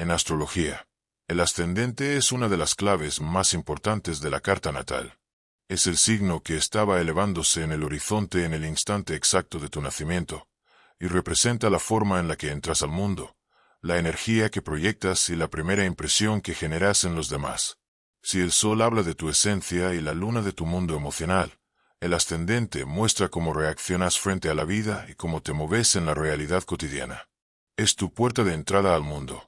En astrología, el ascendente es una de las claves más importantes de la carta natal. Es el signo que estaba elevándose en el horizonte en el instante exacto de tu nacimiento, y representa la forma en la que entras al mundo, la energía que proyectas y la primera impresión que generas en los demás. Si el sol habla de tu esencia y la luna de tu mundo emocional, el ascendente muestra cómo reaccionas frente a la vida y cómo te moves en la realidad cotidiana. Es tu puerta de entrada al mundo.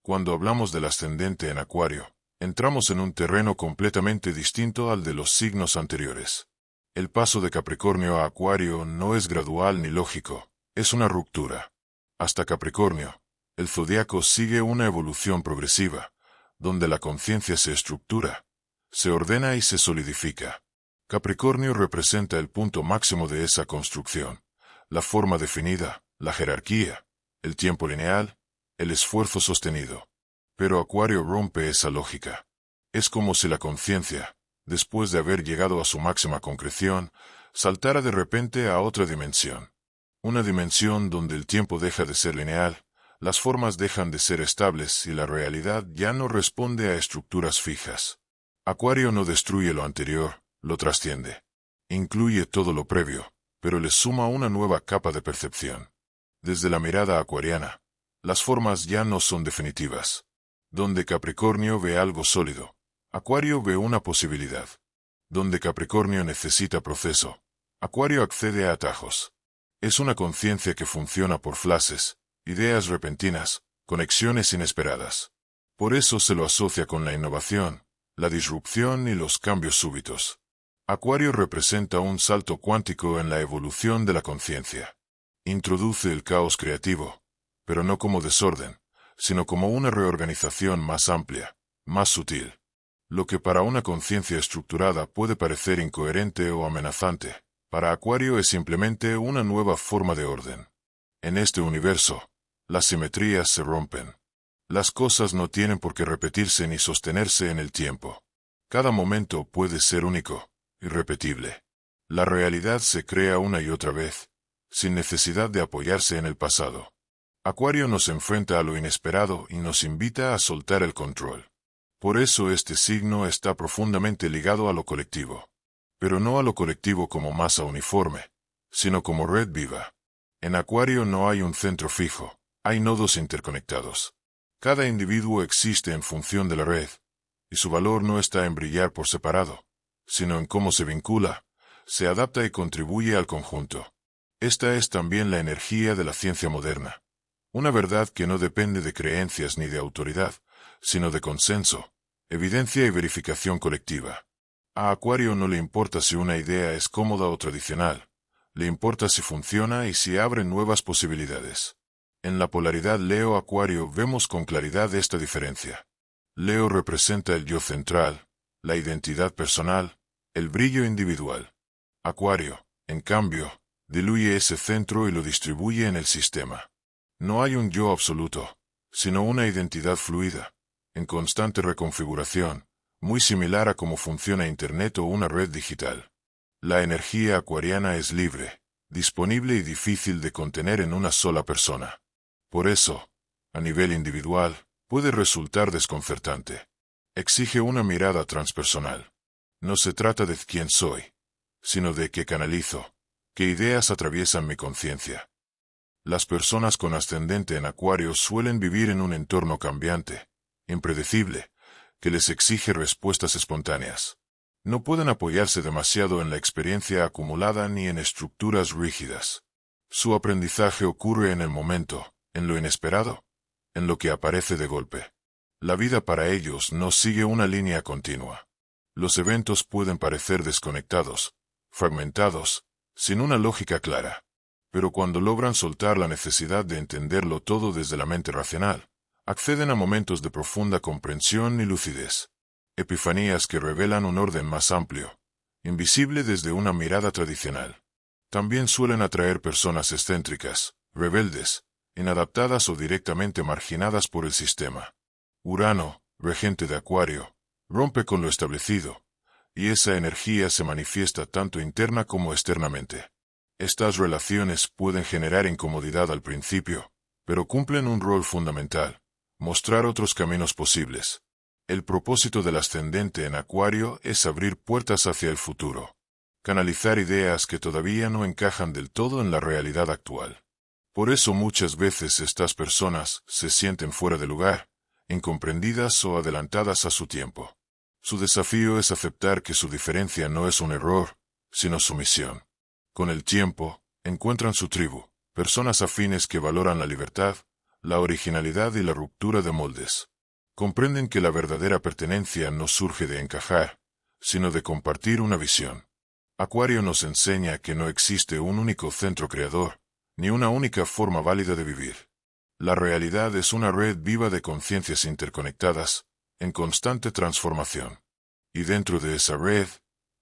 Cuando hablamos del ascendente en Acuario, entramos en un terreno completamente distinto al de los signos anteriores. El paso de Capricornio a Acuario no es gradual ni lógico, es una ruptura. Hasta Capricornio, el zodiaco sigue una evolución progresiva, donde la conciencia se estructura, se ordena y se solidifica. Capricornio representa el punto máximo de esa construcción, la forma definida, la jerarquía, el tiempo lineal, el esfuerzo sostenido. Pero Acuario rompe esa lógica. Es como si la conciencia, después de haber llegado a su máxima concreción, saltara de repente a otra dimensión. Una dimensión donde el tiempo deja de ser lineal, las formas dejan de ser estables y la realidad ya no responde a estructuras fijas. Acuario no destruye lo anterior, lo trasciende. Incluye todo lo previo, pero le suma una nueva capa de percepción. Desde la mirada acuariana, las formas ya no son definitivas. Donde Capricornio ve algo sólido, Acuario ve una posibilidad. Donde Capricornio necesita proceso, Acuario accede a atajos. Es una conciencia que funciona por flashes, ideas repentinas, conexiones inesperadas. Por eso se lo asocia con la innovación, la disrupción y los cambios súbitos. Acuario representa un salto cuántico en la evolución de la conciencia. Introduce el caos creativo, pero no como desorden, sino como una reorganización más amplia, más sutil. Lo que para una conciencia estructurada puede parecer incoherente o amenazante, para Acuario es simplemente una nueva forma de orden. En este universo, las simetrías se rompen. Las cosas no tienen por qué repetirse ni sostenerse en el tiempo. Cada momento puede ser único, irrepetible. La realidad se crea una y otra vez, sin necesidad de apoyarse en el pasado. Acuario nos enfrenta a lo inesperado y nos invita a soltar el control. Por eso este signo está profundamente ligado a lo colectivo. Pero no a lo colectivo como masa uniforme, sino como red viva. En Acuario no hay un centro fijo, hay nodos interconectados. Cada individuo existe en función de la red, y su valor no está en brillar por separado, sino en cómo se vincula, se adapta y contribuye al conjunto. Esta es también la energía de la ciencia moderna. Una verdad que no depende de creencias ni de autoridad, sino de consenso, evidencia y verificación colectiva. A Acuario no le importa si una idea es cómoda o tradicional, le importa si funciona y si abre nuevas posibilidades. En la polaridad Leo-Acuario vemos con claridad esta diferencia. Leo representa el yo central, la identidad personal, el brillo individual. Acuario, en cambio, diluye ese centro y lo distribuye en el sistema. No hay un yo absoluto, sino una identidad fluida, en constante reconfiguración, muy similar a cómo funciona Internet o una red digital. La energía acuariana es libre, disponible y difícil de contener en una sola persona. Por eso, a nivel individual, puede resultar desconcertante. Exige una mirada transpersonal. No se trata de quién soy, sino de qué canalizo, qué ideas atraviesan mi conciencia. Las personas con ascendente en Acuario suelen vivir en un entorno cambiante, impredecible, que les exige respuestas espontáneas. No pueden apoyarse demasiado en la experiencia acumulada ni en estructuras rígidas. Su aprendizaje ocurre en el momento, en lo inesperado, en lo que aparece de golpe. La vida para ellos no sigue una línea continua. Los eventos pueden parecer desconectados, fragmentados, sin una lógica clara. Pero cuando logran soltar la necesidad de entenderlo todo desde la mente racional, acceden a momentos de profunda comprensión y lucidez. Epifanías que revelan un orden más amplio, invisible desde una mirada tradicional. También suelen atraer personas excéntricas, rebeldes, inadaptadas o directamente marginadas por el sistema. Urano, regente de Acuario, rompe con lo establecido, y esa energía se manifiesta tanto interna como externamente. Estas relaciones pueden generar incomodidad al principio, pero cumplen un rol fundamental. mostrar otros caminos posibles. El propósito del ascendente en Acuario es abrir puertas hacia el futuro, canalizar ideas que todavía no encajan del todo en la realidad actual. Por eso muchas veces estas personas se sienten fuera de lugar, incomprendidas o adelantadas a su tiempo. Su desafío es aceptar que su diferencia no es un error, sino su misión. Con el tiempo, encuentran su tribu, personas afines que valoran la libertad, la originalidad y la ruptura de moldes. Comprenden que la verdadera pertenencia no surge de encajar, sino de compartir una visión. Acuario nos enseña que no existe un único centro creador, ni una única forma válida de vivir. La realidad es una red viva de conciencias interconectadas, en constante transformación. Y dentro de esa red,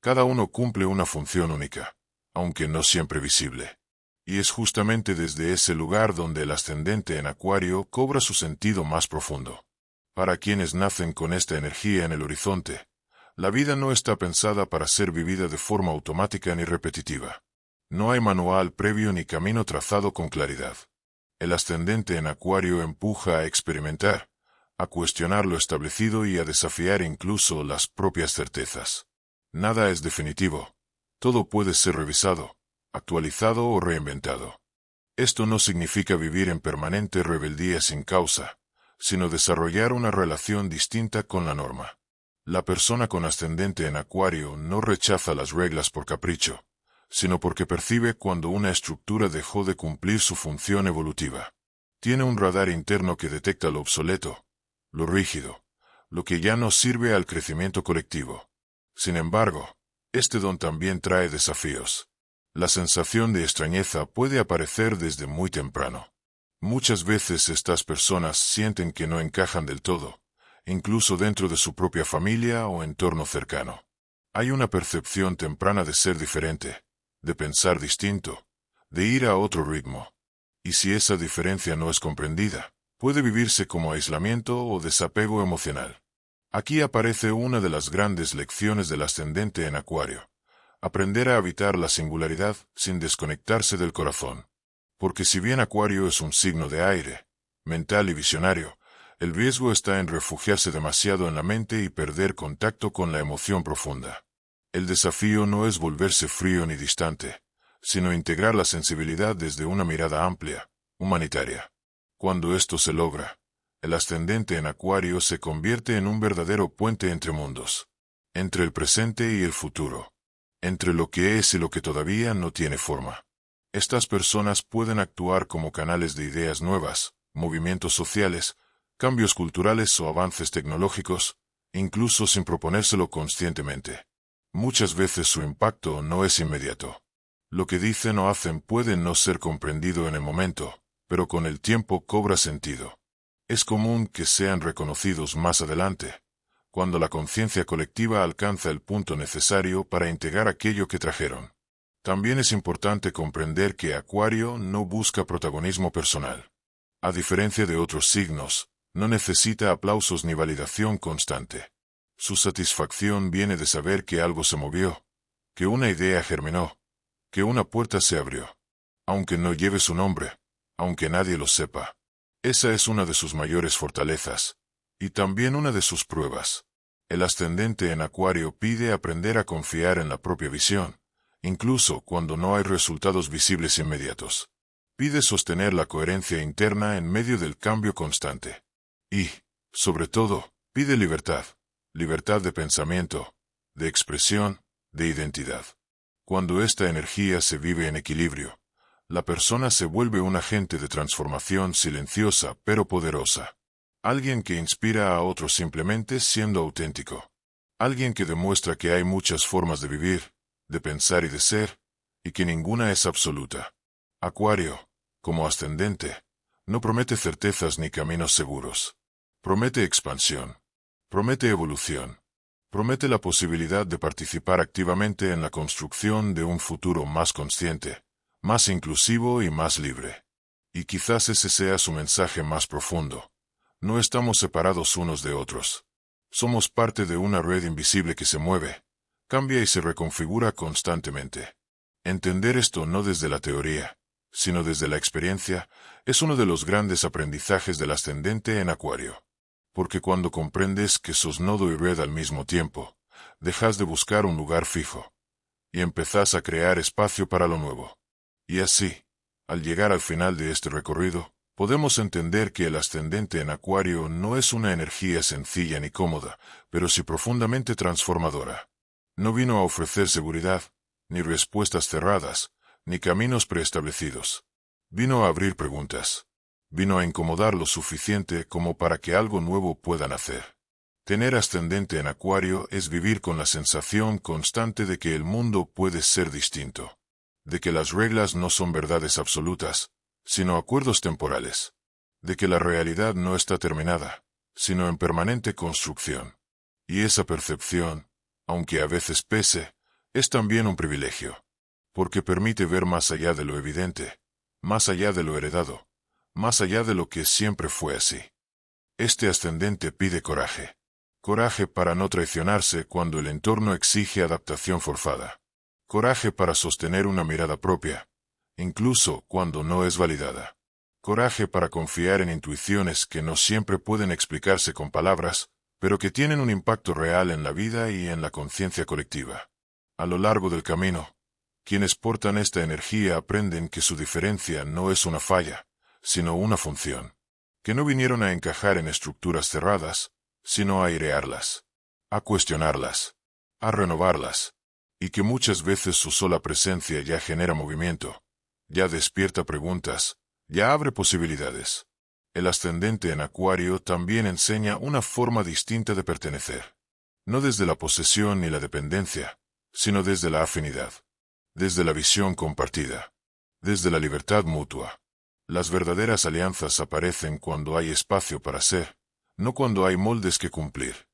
cada uno cumple una función única, aunque no siempre visible. Y es justamente desde ese lugar donde el ascendente en Acuario cobra su sentido más profundo. Para quienes nacen con esta energía en el horizonte, la vida no está pensada para ser vivida de forma automática ni repetitiva. No hay manual previo ni camino trazado con claridad. El ascendente en Acuario empuja a experimentar, a cuestionar lo establecido y a desafiar incluso las propias certezas. Nada es definitivo. Todo puede ser revisado, actualizado o reinventado. Esto no significa vivir en permanente rebeldía sin causa, sino desarrollar una relación distinta con la norma. La persona con ascendente en Acuario no rechaza las reglas por capricho, sino porque percibe cuando una estructura dejó de cumplir su función evolutiva. Tiene un radar interno que detecta lo obsoleto, lo rígido, lo que ya no sirve al crecimiento colectivo. Sin embargo, este don también trae desafíos. La sensación de extrañeza puede aparecer desde muy temprano. Muchas veces estas personas sienten que no encajan del todo, incluso dentro de su propia familia o entorno cercano. Hay una percepción temprana de ser diferente, de pensar distinto, de ir a otro ritmo. Y si esa diferencia no es comprendida, puede vivirse como aislamiento o desapego emocional. Aquí aparece una de las grandes lecciones del ascendente en Acuario: aprender a habitar la singularidad sin desconectarse del corazón. Porque si bien Acuario es un signo de aire, mental y visionario, el riesgo está en refugiarse demasiado en la mente y perder contacto con la emoción profunda. El desafío no es volverse frío ni distante, sino integrar la sensibilidad desde una mirada amplia, humanitaria. Cuando esto se logra, el ascendente en Acuario se convierte en un verdadero puente entre mundos, entre el presente y el futuro, entre lo que es y lo que todavía no tiene forma. Estas personas pueden actuar como canales de ideas nuevas, movimientos sociales, cambios culturales o avances tecnológicos, incluso sin proponérselo conscientemente. Muchas veces su impacto no es inmediato. Lo que dicen o hacen puede no ser comprendido en el momento, pero con el tiempo cobra sentido. Es común que sean reconocidos más adelante, cuando la conciencia colectiva alcanza el punto necesario para integrar aquello que trajeron. También es importante comprender que Acuario no busca protagonismo personal. A diferencia de otros signos, no necesita aplausos ni validación constante. Su satisfacción viene de saber que algo se movió, que una idea germinó, que una puerta se abrió. Aunque no lleve su nombre, aunque nadie lo sepa. Esa es una de sus mayores fortalezas, y también una de sus pruebas. El ascendente en Acuario pide aprender a confiar en la propia visión, incluso cuando no hay resultados visibles inmediatos. Pide sostener la coherencia interna en medio del cambio constante. Y, sobre todo, pide libertad. Libertad de pensamiento, de expresión, de identidad. Cuando esta energía se vive en equilibrio, la persona se vuelve un agente de transformación silenciosa pero poderosa. Alguien que inspira a otros simplemente siendo auténtico. Alguien que demuestra que hay muchas formas de vivir, de pensar y de ser, y que ninguna es absoluta. Acuario, como ascendente, no promete certezas ni caminos seguros. Promete expansión. Promete evolución. Promete la posibilidad de participar activamente en la construcción de un futuro más consciente, más inclusivo y más libre. Y quizás ese sea su mensaje más profundo. No estamos separados unos de otros. Somos parte de una red invisible que se mueve, cambia y se reconfigura constantemente. Entender esto no desde la teoría, sino desde la experiencia, es uno de los grandes aprendizajes del ascendente en Acuario. Porque cuando comprendes que sos nodo y red al mismo tiempo, dejas de buscar un lugar fijo, y empezás a crear espacio para lo nuevo. Y así, al llegar al final de este recorrido, podemos entender que el ascendente en Acuario no es una energía sencilla ni cómoda, pero sí profundamente transformadora. No vino a ofrecer seguridad, ni respuestas cerradas, ni caminos preestablecidos. Vino a abrir preguntas. Vino a incomodar lo suficiente como para que algo nuevo pueda nacer. Tener ascendente en Acuario es vivir con la sensación constante de que el mundo puede ser distinto, de que las reglas no son verdades absolutas, sino acuerdos temporales, de que la realidad no está terminada, sino en permanente construcción. Y esa percepción, aunque a veces pese, es también un privilegio, porque permite ver más allá de lo evidente, más allá de lo heredado, más allá de lo que siempre fue así. Este ascendente pide coraje. Coraje para no traicionarse cuando el entorno exige adaptación forzada. Coraje para sostener una mirada propia, incluso cuando no es validada. Coraje para confiar en intuiciones que no siempre pueden explicarse con palabras, pero que tienen un impacto real en la vida y en la conciencia colectiva. A lo largo del camino, quienes portan esta energía aprenden que su diferencia no es una falla, sino una función, que no vinieron a encajar en estructuras cerradas, sino a airearlas, a cuestionarlas, a renovarlas, y que muchas veces su sola presencia ya genera movimiento, ya despierta preguntas, ya abre posibilidades. El ascendente en Acuario también enseña una forma distinta de pertenecer, no desde la posesión ni la dependencia, sino desde la afinidad, desde la visión compartida, desde la libertad mutua. Las verdaderas alianzas aparecen cuando hay espacio para ser, no cuando hay moldes que cumplir.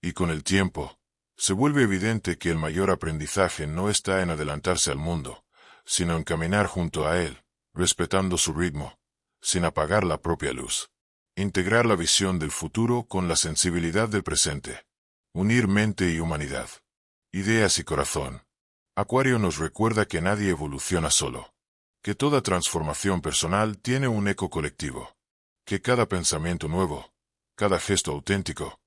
Y con el tiempo, se vuelve evidente que el mayor aprendizaje no está en adelantarse al mundo, sino en caminar junto a él, respetando su ritmo, sin apagar la propia luz. Integrar la visión del futuro con la sensibilidad del presente. Unir mente y humanidad. Ideas y corazón. Acuario nos recuerda que nadie evoluciona solo, que toda transformación personal tiene un eco colectivo, que cada pensamiento nuevo, cada gesto auténtico,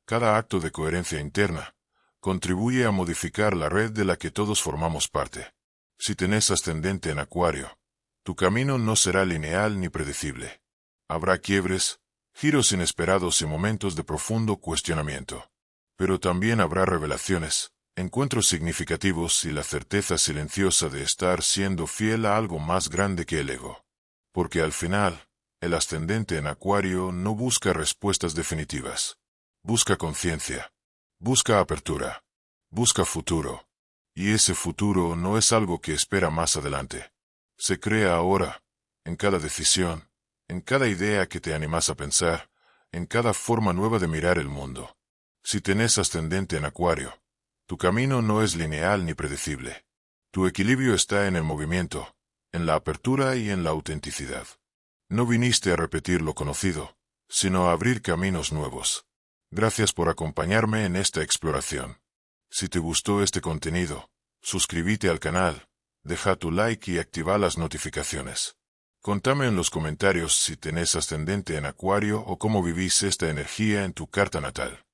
cada acto de coherencia interna, contribuye a modificar la red de la que todos formamos parte. Si tenés ascendente en Acuario, tu camino no será lineal ni predecible. Habrá quiebres, giros inesperados y momentos de profundo cuestionamiento. Pero también habrá revelaciones, encuentros significativos y la certeza silenciosa de estar siendo fiel a algo más grande que el ego. Porque al final, el ascendente en Acuario no busca respuestas definitivas. Busca conciencia. Busca apertura. Busca futuro. Y ese futuro no es algo que espera más adelante. Se crea ahora, en cada decisión, en cada idea que te animas a pensar, en cada forma nueva de mirar el mundo. Si tenés ascendente en Acuario, tu camino no es lineal ni predecible. Tu equilibrio está en el movimiento, en la apertura y en la autenticidad. No viniste a repetir lo conocido, sino a abrir caminos nuevos. Gracias por acompañarme en esta exploración. Si te gustó este contenido, suscríbete al canal, deja tu like y activa las notificaciones. Contame en los comentarios si tenés ascendente en Acuario o cómo vivís esta energía en tu carta natal.